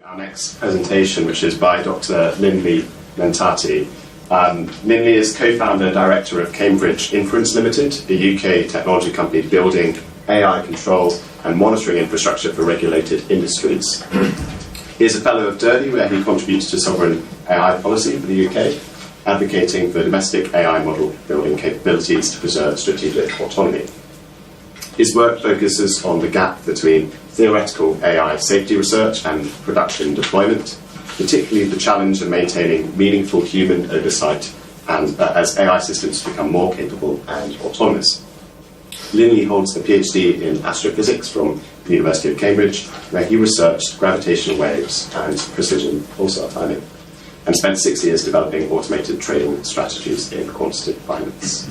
Our next presentation, which is by Dr. Lindley Lentati. Lindley is co-founder and director of Cambridge Inference Limited, a UK technology company building AI control and monitoring infrastructure for regulated industries. He is a fellow of DIRDI, where he contributes to sovereign AI policy for the UK, advocating for domestic AI model building capabilities to preserve strategic autonomy. His work focuses on the gap between theoretical AI safety research and production deployment, particularly the challenge of maintaining meaningful human oversight and as AI systems become more capable and autonomous. Lindley holds a PhD in astrophysics from the University of Cambridge, where he researched gravitational waves and precision pulsar timing, and spent 6 years developing automated trading strategies in quantitative finance.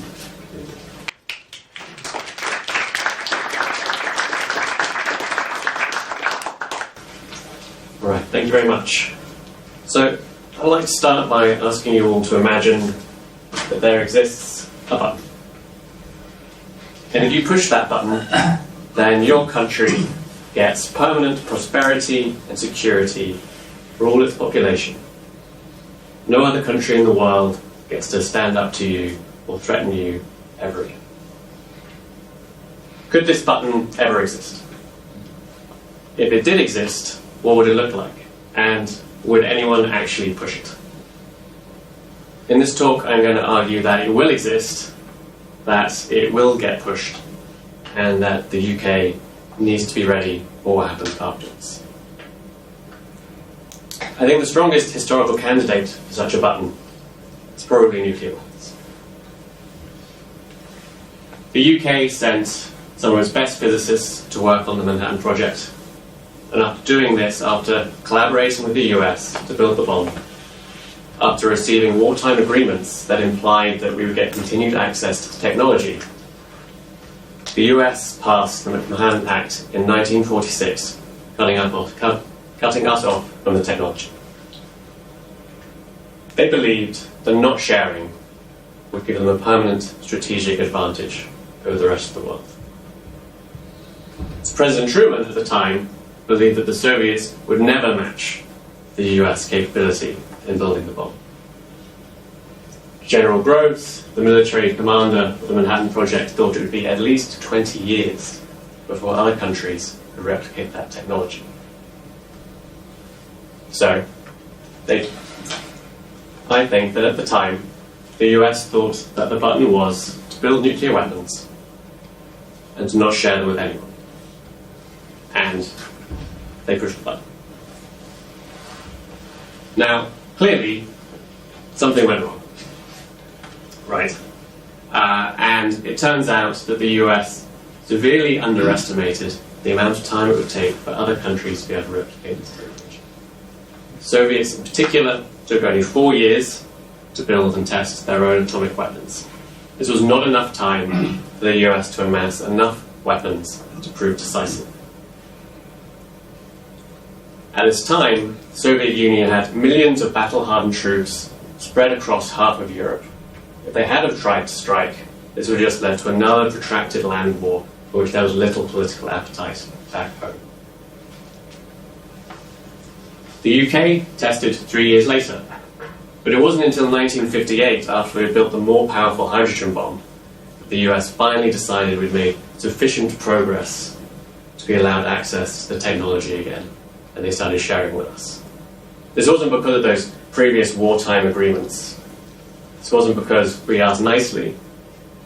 All right, thank you very much. So, I'd like to start by asking you all to imagine that there exists a button. And if you push that button, then your country gets permanent prosperity and security for all its population. No other country in the world gets to stand up to you or threaten you ever again. Could this button ever exist? If it did exist, what would it look like? And would anyone actually push it? In this talk, I'm going to argue that it will exist, that it will get pushed, and that the UK needs to be ready for what happens afterwards. I think the strongest historical candidate for such a button is probably nuclear weapons. The UK sent some of its best physicists to work on the Manhattan Project, and after doing this, after collaborating with the US to build the bomb, after receiving wartime agreements that implied that we would get continued access to the technology, the US passed the McMahon Act in 1946, cutting us off from the technology. They believed that not sharing would give them a permanent strategic advantage over the rest of the world. President Truman at the time believed that the Soviets would never match the US capability in building the bomb. General Groves, the military commander of the Manhattan Project, thought it would be at least 20 years before other countries could replicate that technology. So, I think that at the time, the US thought that the button was to build nuclear weapons and to not share them with anyone. And they pushed the button. Now, clearly, something went wrong. Right? And it turns out that the US severely underestimated the amount of time it would take for other countries to be able to replicate this technology. Soviets in particular took only 4 years to build and test their own atomic weapons. This was not enough time for the US to amass enough weapons to prove decisive. At this time, the Soviet Union had millions of battle-hardened troops spread across half of Europe. If they had have tried to strike, this would have just led to another protracted land war for which there was little political appetite back home. The UK tested 3 years later, but it wasn't until 1958, after we had built the more powerful hydrogen bomb, that the US finally decided we'd made sufficient progress to be allowed access to the technology again, and they started sharing with us. This wasn't because of those previous wartime agreements. This wasn't because we asked nicely.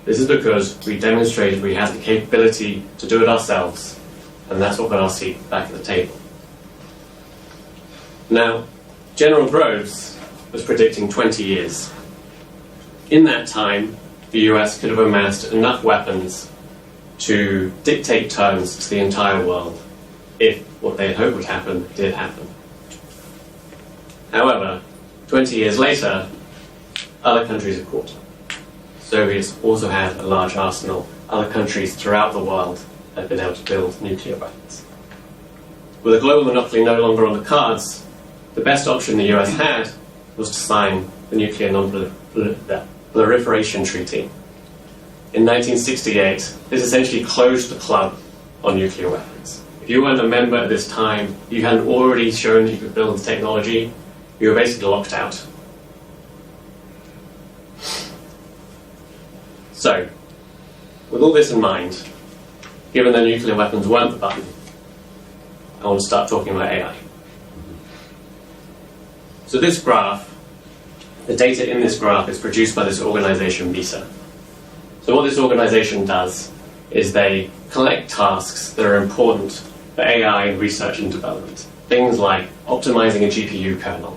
This is because we demonstrated we had the capability to do it ourselves, and that's what got our seat back at the table. Now, General Groves was predicting 20 years. In that time, the US could have amassed enough weapons to dictate terms to the entire world if what they had hoped would happen did happen. However, 20 years later, other countries had caught up. Soviets also had a large arsenal. Other countries throughout the world had been able to build nuclear weapons. With a global monopoly no longer on the cards, the best option the US had was to sign the Nuclear Non-Proliferation Treaty. In 1968, this essentially closed the club on nuclear weapons. It If you weren't a member at this time, you hadn't already shown that you could build the technology, you were basically locked out. So, with all this in mind, given that nuclear weapons weren't the button, I want to start talking about AI. So this graph, the data in this graph is produced by this organization, MISA. So what this organization does is they collect tasks that are important for AI research and development. Things like optimizing a GPU kernel,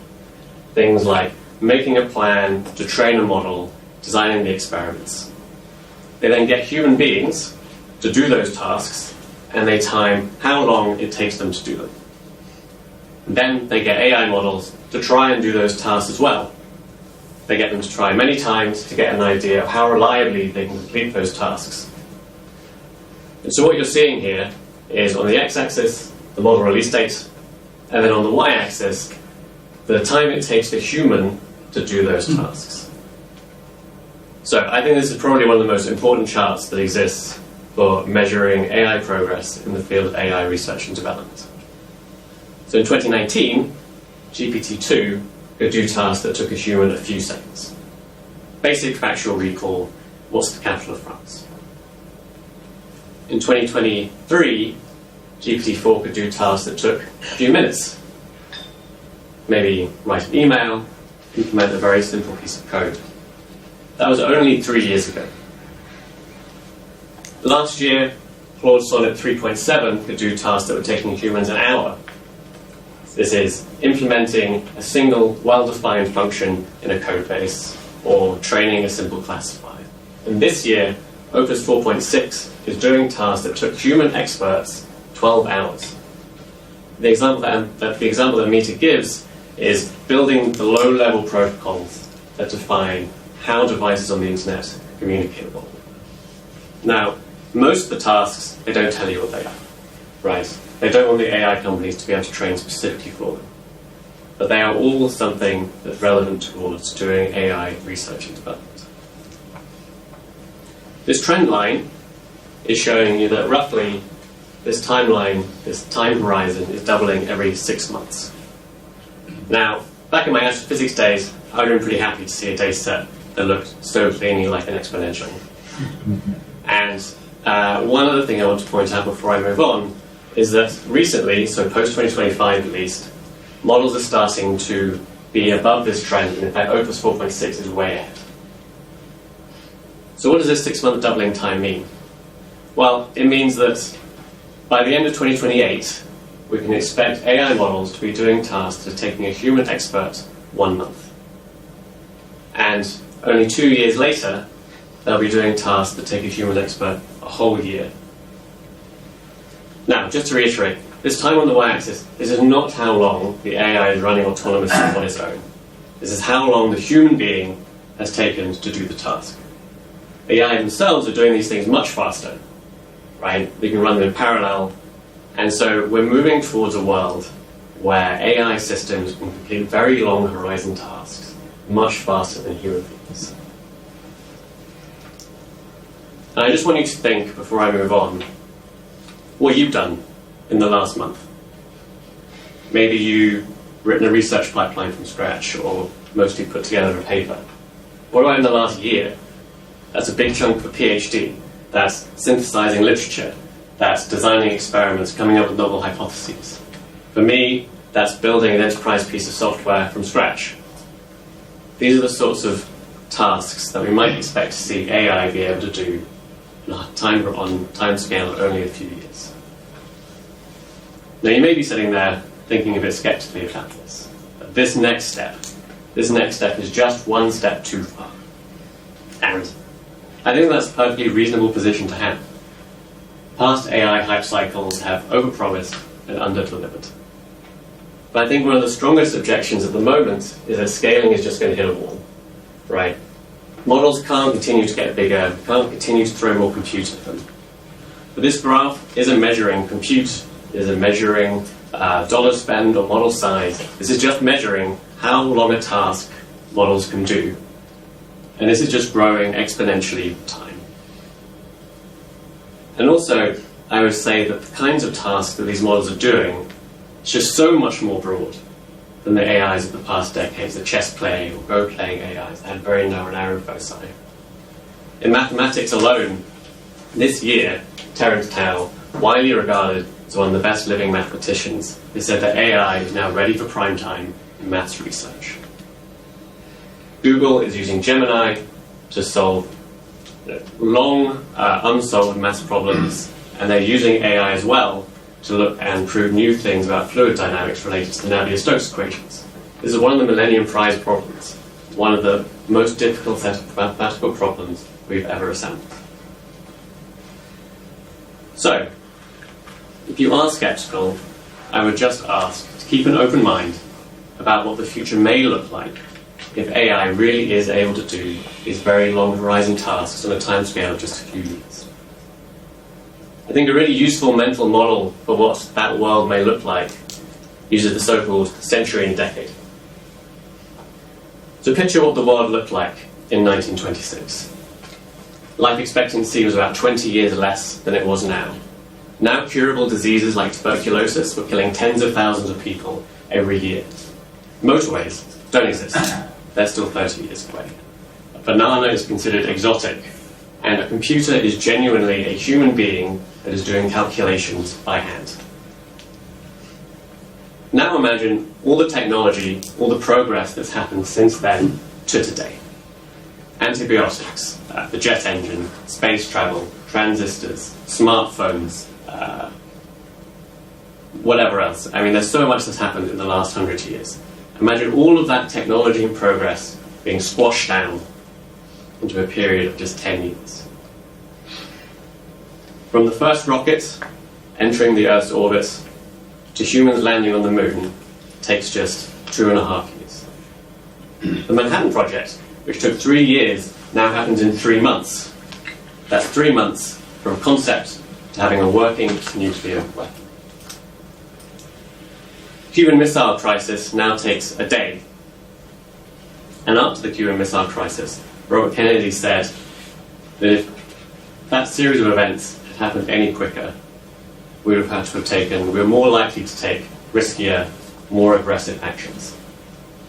things like making a plan to train a model, designing the experiments. They then get human beings to do those tasks, and they time how long it takes them to do them. And then they get AI models to try and do those tasks as well. They get them to try many times to get an idea of how reliably they can complete those tasks. And so what you're seeing here is on the x-axis, the model release date, and then on the y-axis, the time it takes the human to do those tasks. So I think this is probably one of the most important charts that exists for measuring AI progress in the field of AI research and development. So in 2019, GPT-2 could do tasks that took a human a few seconds. Basic factual recall, what's the capital of France? In 2023, GPT-4 could do tasks that took a few minutes. Maybe write an email, implement a very simple piece of code. That was only 3 years ago. Last year, Claude Sonnet 3.7 could do tasks that were taking humans an hour. This is implementing a single, well-defined function in a code base, or training a simple classifier. And this year, Opus 4.6 is doing tasks that took human experts 12 hours. The example that Meta gives is building the low-level protocols that define how devices on the internet communicate with one another. Now, most of the tasks, they don't tell you what they are, right? They don't want the AI companies to be able to train specifically for them. But they are all something that's relevant towards doing AI research and development. This trend line is showing you that roughly this timeline, this time horizon, is doubling every 6 months. Now, back in my astrophysics days, I would have been pretty happy to see a data set that looked so cleanly like an exponential. And one other thing I want to point out before I move on is that recently, so post-2025 at least, models are starting to be above this trend, and in fact Opus 4.6 is way ahead. So what does this 6-month doubling time mean? Well, it means that by the end of 2028, we can expect AI models to be doing tasks that are taking a human expert 1 month. And only 2 years later, they'll be doing tasks that take a human expert a whole year. Now, just to reiterate, this time on the y-axis, this is not how long the AI is running autonomously on its own. This is how long the human being has taken to do the task. AI themselves are doing these things much faster, right? They can run them in parallel. And so we're moving towards a world where AI systems can complete very long horizon tasks much faster than human beings. And I just want you to think, before I move on, what you've done in the last month. Maybe you've written a research pipeline from scratch, or mostly put together a paper. What about in the last year? That's a big chunk of a PhD. That's synthesizing literature. That's designing experiments, coming up with novel hypotheses. For me, that's building an enterprise piece of software from scratch. These are the sorts of tasks that we might expect to see AI be able to do on time scale of only a few years. Now you may be sitting there thinking a bit skeptically about this. But this next step is just one step too far. And I think that's a perfectly reasonable position to have. Past AI hype cycles have overpromised and underdelivered. But I think one of the strongest objections at the moment is that scaling is just going to hit a wall, right? Models can't continue to get bigger, can't continue to throw more compute at them. But this graph isn't measuring compute, isn't measuring dollar spend or model size. This is just measuring how long a task models can do. And this is just growing exponentially with time. And also, I would say that the kinds of tasks that these models are doing is just so much more broad than the AIs of the past decades, the chess playing or Go playing AIs that had very narrow foci. In mathematics alone, this year, Terence Tao, widely regarded as one of the best living mathematicians, has said that AI is now ready for prime time in maths research. Google is using Gemini to solve long unsolved maths problems, and they're using AI as well to look and prove new things about fluid dynamics related to the Navier-Stokes equations. This is one of the Millennium Prize problems, one of the most difficult set of mathematical problems we've ever assembled. So, if you are skeptical, I would just ask to keep an open mind about what the future may look like if AI really is able to do these very long horizon tasks on a timescale of just a few years. I think a really useful mental model for what that world may look like uses the so-called century and decade. So picture what the world looked like in 1926. Life expectancy was about 20 years less than it was now. Now curable diseases like tuberculosis were killing tens of thousands of people every year. Motorways don't exist. They're still 30 years away. A banana is considered exotic, and a computer is genuinely a human being that is doing calculations by hand. Now imagine all the technology, all the progress that's happened since then to today. Antibiotics, the jet engine, space travel, transistors, smartphones, whatever else. I mean, there's so much that's happened in the last 100 years. Imagine all of that technology and progress being squashed down into a period of just 10 years. From the first rocket entering the Earth's orbit to humans landing on the moon takes just 2.5 years. The Manhattan Project, which took 3 years, now happens in 3 months. That's 3 months from concept to having a working nuclear weapon. Cuban Missile Crisis now takes a day. And after the Cuban Missile Crisis, Robert Kennedy said that if that series of events had happened any quicker, we would have had to have taken, we were more likely to take riskier, more aggressive actions.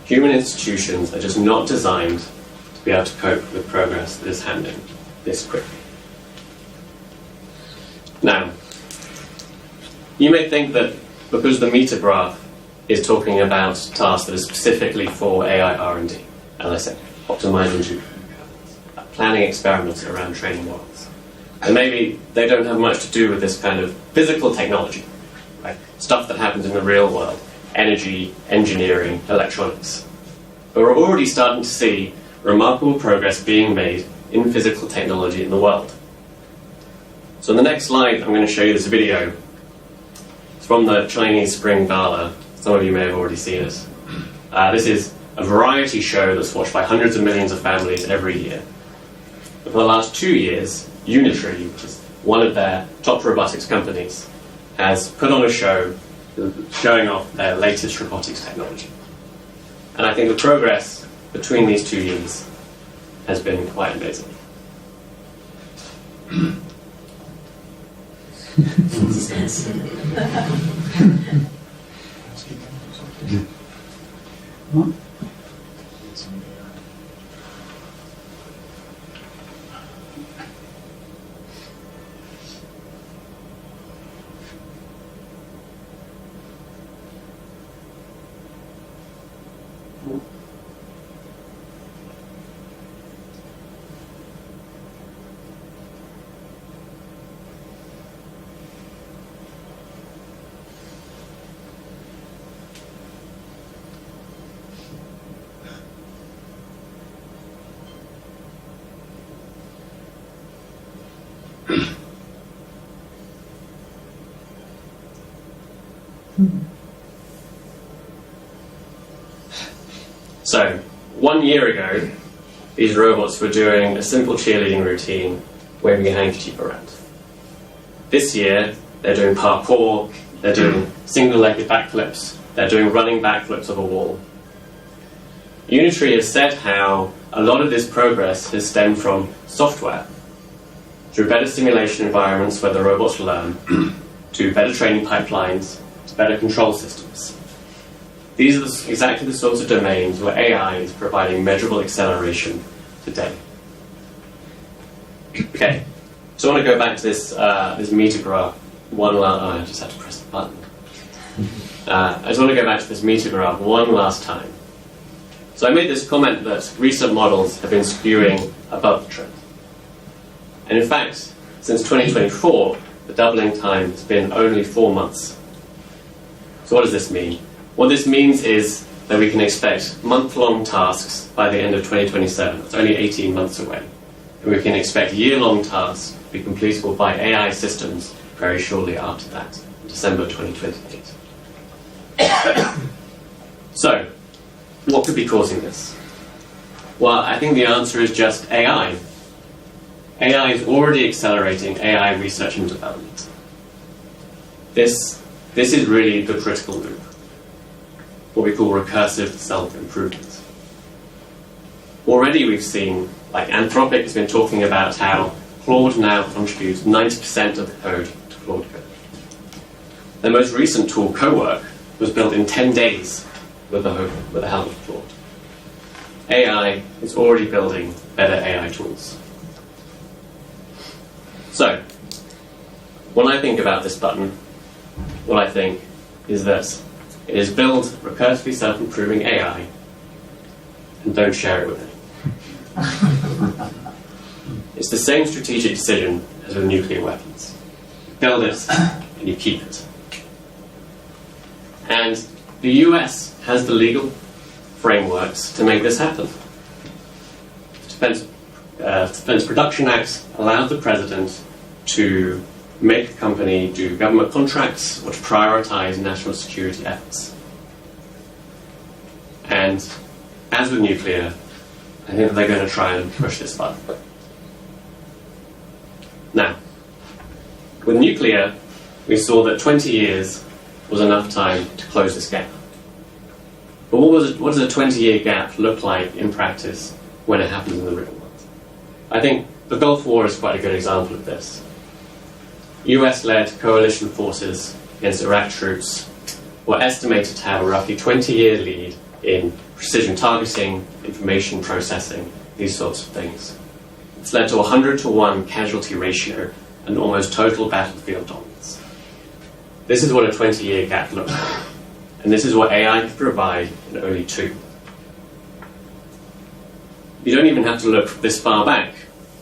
Human institutions are just not designed to be able to cope with progress that is happening this quickly. Now, you may think that because the meter graph is talking about tasks that are specifically for AI R&D, as I said, optimizing GPU, planning experiments around training models. And maybe they don't have much to do with this kind of physical technology, right? Stuff that happens in the real world, energy, engineering, electronics. But we're already starting to see remarkable progress being made in physical technology in the world. So in the next slide, I'm going to show you this video. It's from the Chinese Spring Gala. Some of you may have already seen it. This is a variety show that's watched by hundreds of millions of families every year. But for the last 2 years, Unitree, which is one of their top robotics companies, has put on a show showing off their latest robotics technology. And I think the progress between these 2 years has been quite amazing. So, 1 year ago, these robots were doing a simple cheerleading routine, waving a handkerchief around. This year, they're doing parkour, they're doing single-legged backflips, they're doing running backflips of a wall. Unitree has said how a lot of this progress has stemmed from software. through better simulation environments where the robots learn, to better training pipelines, to better control systems. These are exactly the sorts of domains where AI is providing measurable acceleration today. Okay, so I want to go back to this meter graph. I just had to press the button. I just want to go back to this meter graph one last time. So I made this comment that recent models have been skewing above the trend. And in fact, since 2024, the doubling time has been only 4 months. So what does this mean? What this means is that we can expect month-long tasks by the end of 2027. It's only 18 months away. And we can expect year-long tasks to be completable by AI systems very shortly after that, December 2028. So, what could be causing this? Well, I think the answer is just AI. AI is already accelerating AI research and development. This is really the critical loop, what we call recursive self-improvement. Already we've seen, like Anthropic has been talking about how Claude now contributes 90% of the code to Claude Code. The most recent tool, Cowork, was built in 10 days with the help of Claude. AI is already building better AI tools. So, when I think about this button, what I think is this. It is build recursively self-improving AI and don't share it with anyone. It's the same strategic decision as with nuclear weapons. You build it and you keep it. And the US has the legal frameworks to make this happen. The Defense Production Act allows the president to make a company do government contracts or to prioritize national security efforts. And as with nuclear, I think that they're going to try and push this button. Now, with nuclear, we saw that 20 years was enough time to close this gap. But what does a 20-year gap look like in practice when it happens in the real world? I think the Gulf War is quite a good example of this. US-led coalition forces against Iraq troops were estimated to have a roughly 20-year lead in precision targeting, information processing, these sorts of things. It's led to a 100-to-1 casualty ratio and almost total battlefield dominance. This is what a 20-year gap looks like, and this is what AI could provide in only 2. You don't even have to look this far back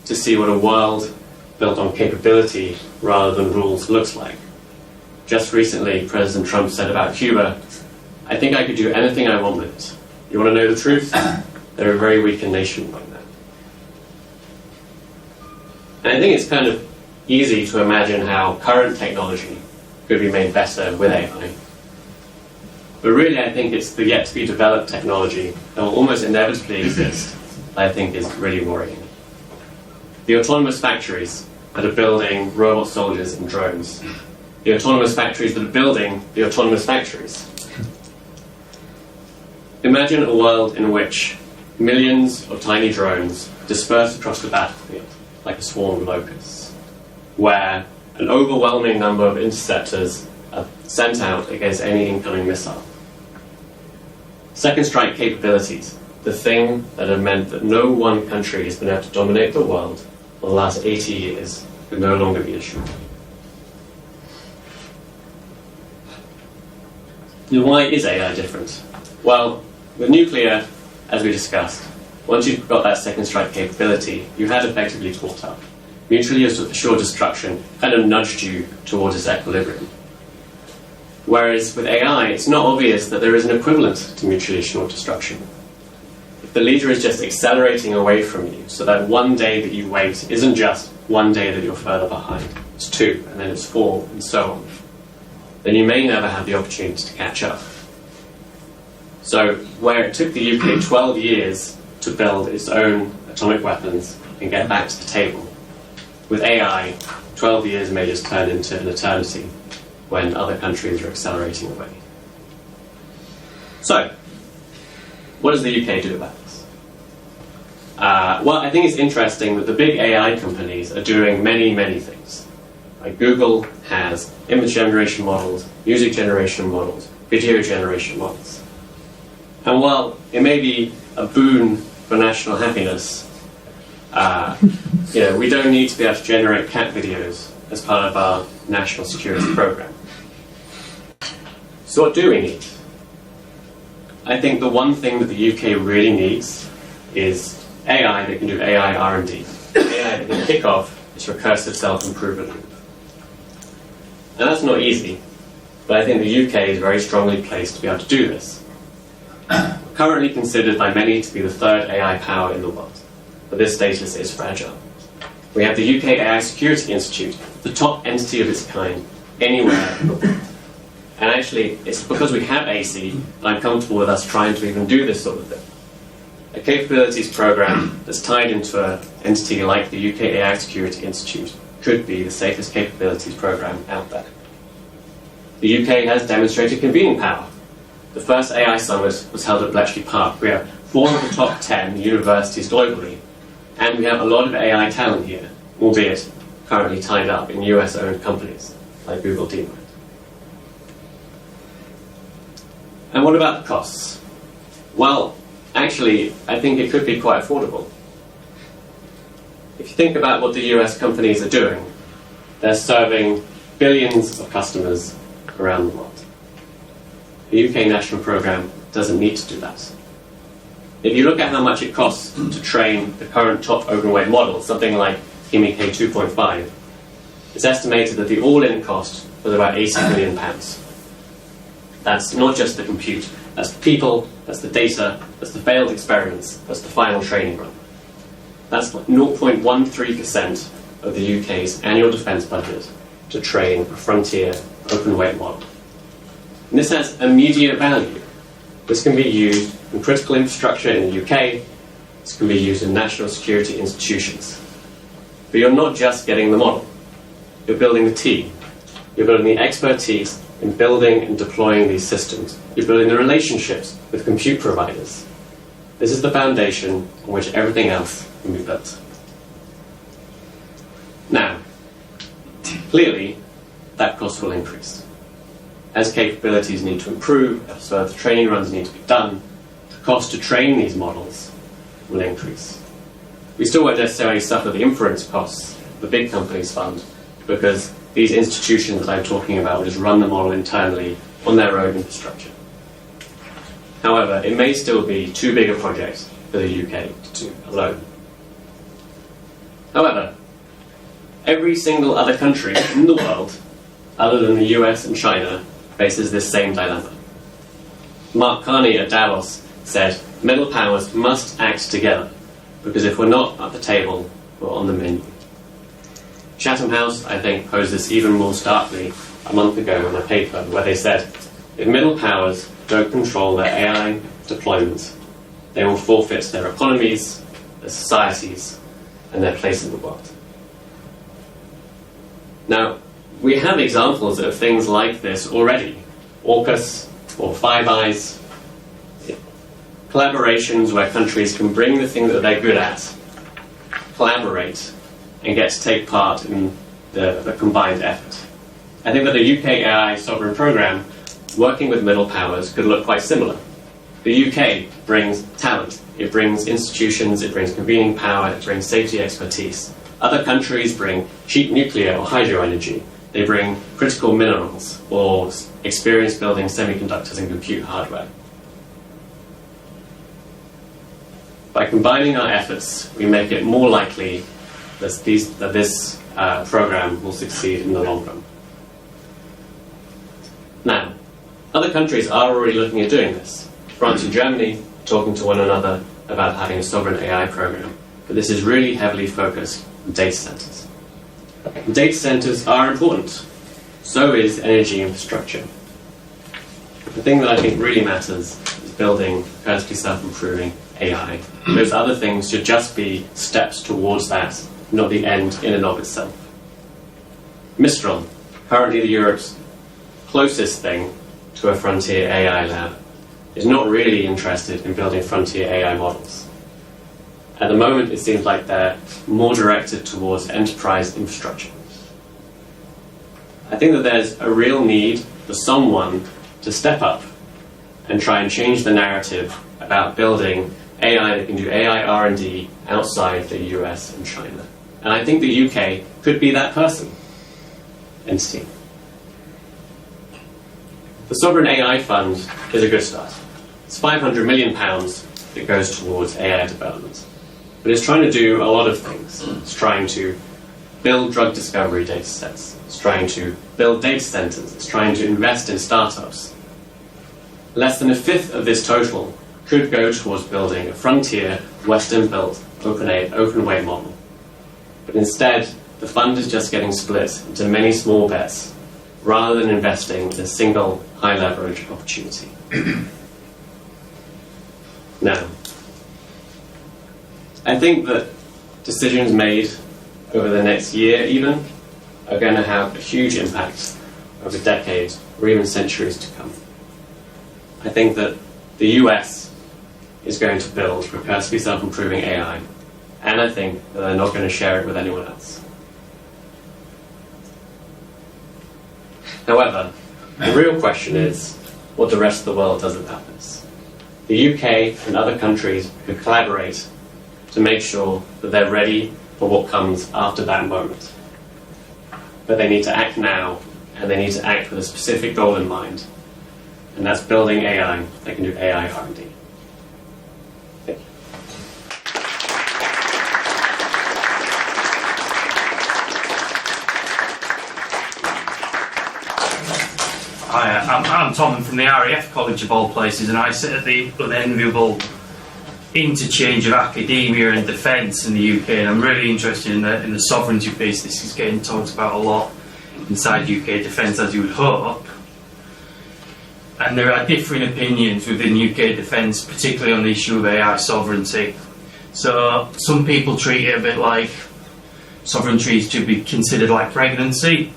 to see what a world built on capability rather than rules looks like. Just recently, President Trump said about Cuba, "I think I could do anything I want with it. You want to know the truth? They're a very weakened nation right now." And I think it's kind of easy to imagine how current technology could be made better with AI. But really, I think it's the yet-to-be-developed technology that will almost inevitably exist that I think is really worrying. The autonomous factories that are building robot soldiers and drones. The autonomous factories that are building the autonomous factories. Imagine a world in which millions of tiny drones disperse across the battlefield like a swarm of locusts, where an overwhelming number of interceptors are sent out against any incoming missile. Second strike capabilities, the thing that have meant that no one country has been able to dominate the world for the last 80 years, would no longer be issued. Now, why is AI different? Well, with nuclear, as we discussed, once you've got that second strike capability, you had effectively caught up. Mutually assured destruction kind of nudged you towards its equilibrium. Whereas with AI, it's not obvious that there is an equivalent to mutually assured destruction. If the leader is just accelerating away from you, so that one day that you wait isn't just one day that you're further behind, it's 2, and then it's 4, and so on, then you may never have the opportunity to catch up. So where it took the UK 12 years to build its own atomic weapons and get back to the table, with AI, 12 years may just turn into an eternity when other countries are accelerating away. So, what does the UK do about this? Well, I think it's interesting that the big AI companies are doing many, many things. Like Google has image generation models, music generation models, video generation models. And while it may be a boon for national happiness, we don't need to be able to generate cat videos as part of our national security program. So what do we need? I think the one thing that the UK really needs is AI that can do AI R&D. AI that can kick off its recursive self-improvement loop. And that's not easy, but I think the UK is very strongly placed to be able to do this. Currently considered by many to be the third AI power in the world, but this status is fragile. We have the UK AI Security Institute, the top entity of its kind anywhere in the world. And actually, it's because we have AC that I'm comfortable with us trying to even do this sort of thing. A capabilities program that's tied into an entity like the UK AI Security Institute could be the safest capabilities program out there. The UK has demonstrated convening power. The first AI summit was held at Bletchley Park. We have 4 of the top 10 universities globally, and we have a lot of AI talent here, albeit currently tied up in US-owned companies like Google DeepMind. And what about the costs? Well, actually, I think it could be quite affordable. If you think about what the US companies are doing, they're serving billions of customers around the world. The UK national program doesn't need to do that. If you look at how much it costs to train the current top open weight model, something like Kimi K2.5, it's estimated that the all-in cost was about £80 million. That's not just the compute, that's the people, that's the data, that's the failed experiments, that's the final training run. That's 0.13% of the UK's annual defence budget to train a frontier open weight model. And this has immediate value. This can be used in critical infrastructure in the UK, this can be used in national security institutions. But you're not just getting the model, you're building the team, you're building the expertise in building and deploying these systems. You're building the relationships with compute providers. This is the foundation on which everything else can be built. Now, clearly, that cost will increase. As capabilities need to improve, as further training runs need to be done, the cost to train these models will increase. We still won't necessarily suffer the inference costs the big companies fund, because these institutions that I'm talking about will just run the model internally on their own infrastructure. However, it may still be too big a project for the UK to do alone. However, every single other country in the world, other than the US and China, faces this same dilemma. Mark Carney at Davos said, middle powers must act together, because if we're not at the table, we're on the menu. Chatham House, I think, posed this even more starkly a month ago in a paper where they said, if middle powers don't control their AI deployments, they will forfeit their economies, their societies, and their place in the world. Now, we have examples of things like this already. AUKUS or Five Eyes, collaborations where countries can bring the thing that they're good at, collaborate, and get to take part in the combined effort. I think that the UK AI sovereign program, working with middle powers, could look quite similar. The UK brings talent, it brings institutions, it brings convening power, it brings safety expertise. Other countries bring cheap nuclear or hydro energy. They bring critical minerals or experience building semiconductors and compute hardware. By combining our efforts, we make it more likely that this program will succeed in the long run. Now, other countries are already looking at doing this. France and Germany talking to one another about having a sovereign AI program, but this is really heavily focused on data centers. Data centers are important. So is energy infrastructure. The thing that I think really matters is building perfectly self-improving AI. Those other things should just be steps towards that, not the end in and of itself. Mistral, currently Europe's closest thing to a frontier AI lab, is not really interested in building frontier AI models. At the moment, it seems like they're more directed towards enterprise infrastructure. I think that there's a real need for someone to step up and try and change the narrative about building AI that can do AI R&D outside the US and China. And I think the UK could be that person. Entity. The Sovereign AI Fund is a good start. It's £500 million that goes towards AI development. But it's trying to do a lot of things. It's trying to build drug discovery data sets. It's trying to build data centers. It's trying to invest in startups. Less than a fifth of this total could go towards building a frontier, Western-built, open way model. But instead, the fund is just getting split into many small bets, rather than investing in a single high-leverage opportunity. Now, I think that decisions made over the next year even are going to have a huge impact over decades or even centuries to come. I think that the US is going to build recursively self-improving AI, and I think that they're not going to share it with anyone else. However, the real question is what the rest of the world does about this. The UK and other countries could collaborate to make sure that they're ready for what comes after that moment. But they need to act now, and they need to act with a specific goal in mind, and that's building AI that can do AI R&D. Thank you. Hi, I'm Tom from the RAF College of all places, and I sit at the unenviable interchange of academia and defence in the UK, and I'm really interested in the sovereignty piece. This is getting talked about a lot inside UK defence, as you would hope. And there are differing opinions within UK defence, particularly on the issue of AI sovereignty. So some people treat it a bit like sovereignty is to be considered like pregnancy.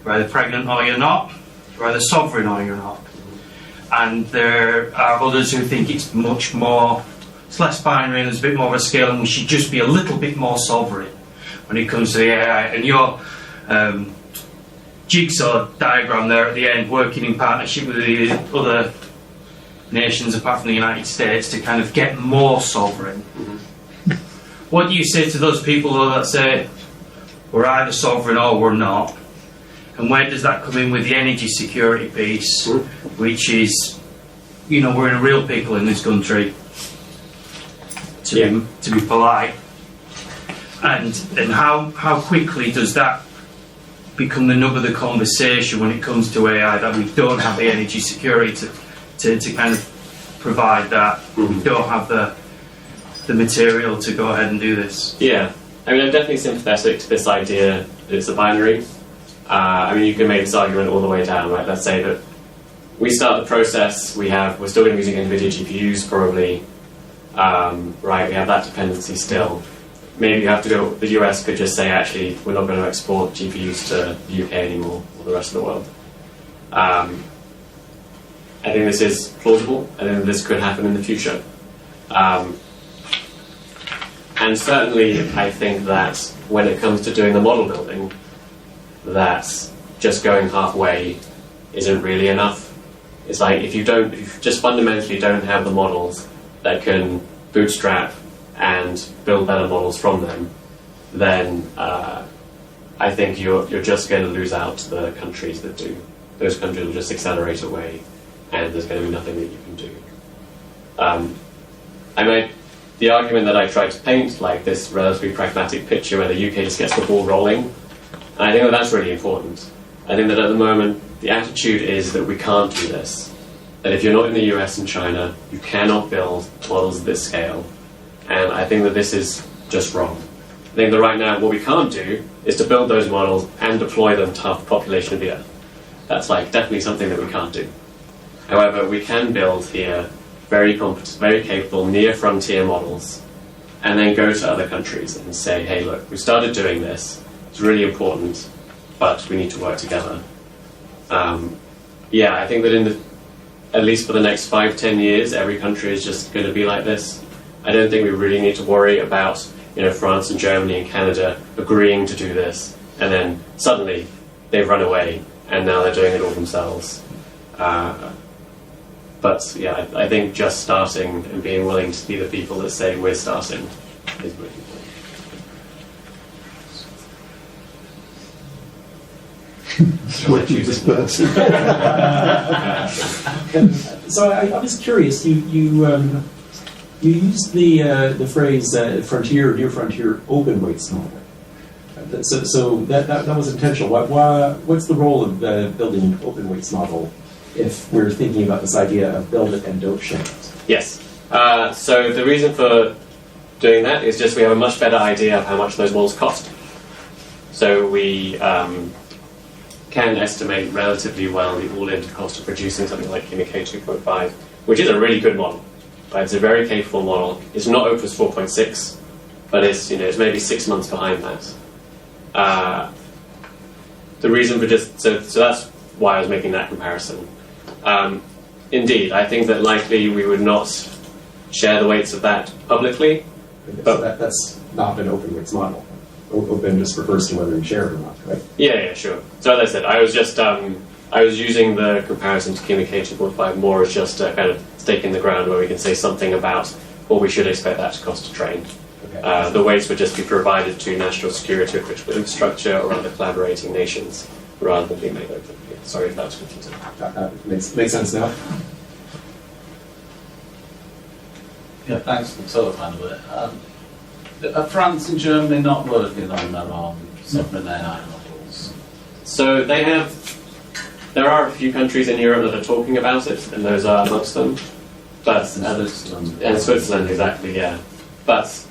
You're either pregnant or you're not. You're either sovereign or you're not. And there are others who think it's much more, it's less binary and there's a bit more of a scale, and we should just be a little bit more sovereign when it comes to the AI. And your jigsaw diagram there at the end, working in partnership with the other nations apart from the United States to kind of get more sovereign. Mm-hmm. What do you say to those people though that say we're either sovereign or we're not? And where does that come in with the energy security piece, which is, you know, we're in a real pickle in this country, to be polite. And how quickly does that become the nub of the conversation when it comes to AI, that we don't have the energy security to kind of provide that, we don't have the material to go ahead and do this? Yeah, I mean, I'm definitely sympathetic to this idea that it's a binary. I mean, you can make this argument all the way down, right? Let's say that we start the process, we're still going to be using NVIDIA GPUs probably, right? We have that dependency still. Maybe you have to go, the US could just say, actually, we're not going to export GPUs to the UK anymore, or the rest of the world. I think this is plausible. I think this could happen in the future. And certainly, I think that when it comes to doing the model building, that just going halfway isn't really enough. It's like if you just fundamentally don't have the models that can bootstrap and build better models from them, then I think you're just going to lose out to the countries that do. Those countries will just accelerate away, and there's going to be nothing that you can do. I made the argument that I tried to paint, like this relatively pragmatic picture where the UK just gets the ball rolling. And I think that that's really important. I think that at the moment, the attitude is that we can't do this. That if you're not in the US and China, you cannot build models of this scale. And I think that this is just wrong. I think that right now, what we can't do is to build those models and deploy them to half the population of the Earth. That's like definitely something that we can't do. However, we can build here very competent, very capable near-frontier models, and then go to other countries and say, hey, look, we started doing this. It's really important, but we need to work together. I think that at least for the next 5-10 years, every country is just going to be like this. I don't think we really need to worry about France and Germany and Canada agreeing to do this, and then suddenly they've run away and now they're doing it all themselves. But yeah, I think just starting and being willing to be the people that say we're starting is really important. What you disperse. So I was curious. You used the phrase near frontier open weights model. So that was intentional. What's the role of building an open weights model if we're thinking about this idea of build it and don't ship it? Yes. So the reason for doing that is just we have a much better idea of how much those models cost. So we can estimate relatively well the all-in cost of producing something like K 2.5, which is a really good model. Right? It's a very capable model. It's not Opus 4.6, but it's maybe 6 months behind that. The reason for so that's why I was making that comparison. Indeed, I think that likely we would not share the weights of that publicly. But so that's not an open weights model. Open just refers to whether you share it or not, right? Yeah, sure. So as I said, I was just I was using the comparison to K 2.5 more as just a kind of stake in the ground where we can say something about what we should expect that to cost to train. Okay. The weights would just be provided to national security or critical infrastructure or other collaborating nations rather than being made open. Sorry if that was confusing. Makes sense now. Yeah, thanks for the telephone of it. Are France and Germany not working on their own sovereign AI models? So there are a few countries in Europe that are talking about it, and those are amongst them. But Switzerland. And Switzerland, exactly, yeah. But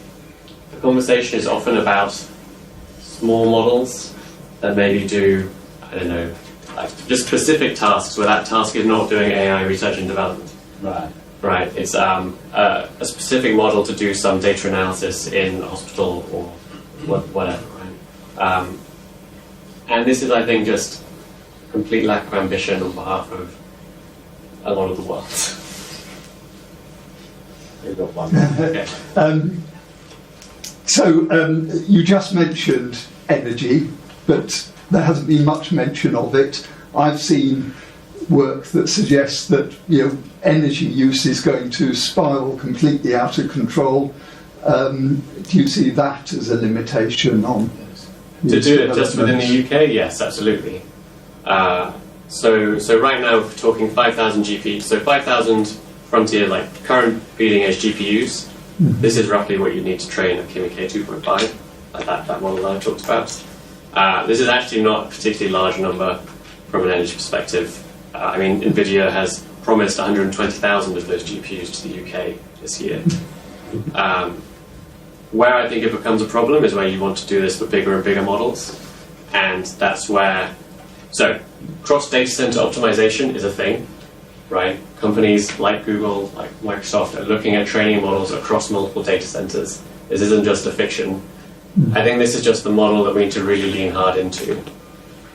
the conversation is often about small models that maybe do, I don't know, like just specific tasks where that task is not doing AI research and development. Right. Right, it's a specific model to do some data analysis in a hospital or whatever, right? And this is, I think, just complete lack of ambition on behalf of a lot of the world. You've got one. Okay. So you just mentioned energy, but there hasn't been much mention of it. I've seen work that suggests that energy use is going to spiral completely out of control. Do you see that as a limitation on to do it just within the UK? Yes, absolutely. So right now we're talking 5,000 GPUs. So 5,000 frontier, like current bleeding edge GPUs. Mm-hmm. This is roughly what you need to train a K 2.5, like that model that I talked about. This is actually not a particularly large number from an energy perspective. I mean, NVIDIA has promised 120,000 of those GPUs to the UK this year. Where I think it becomes a problem is where you want to do this for bigger and bigger models. And that's where... So, cross-data center optimization is a thing, right? Companies like Google, like Microsoft are looking at training models across multiple data centers. This isn't just a fiction. I think this is just the model that we need to really lean hard into.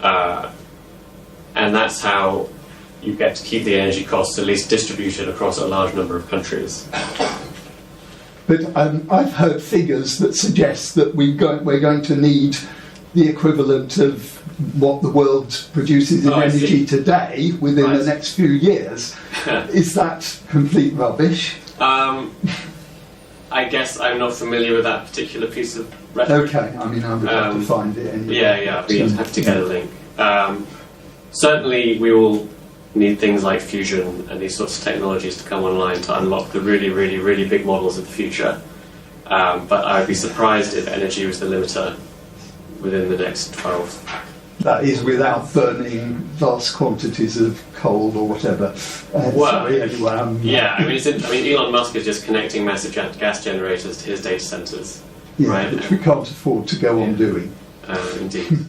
And that's how you get to keep the energy costs at least distributed across a large number of countries. But I've heard figures that suggest that we're going to need the equivalent of what the world produces in energy today within the next few years. Is that complete rubbish? I guess I'm not familiar with that particular piece of rhetoric. Okay, I mean, I would have to find it anyway. Yeah, we have to get a link. Certainly, we will need things like fusion and these sorts of technologies to come online to unlock the really, really, really big models of the future. But I'd be surprised if energy was the limiter within the next 12. That is without burning vast quantities of coal or whatever. Yeah, I mean, Elon Musk is just connecting massive gas generators to his data centers, right? Which we can't afford to go on doing. Indeed.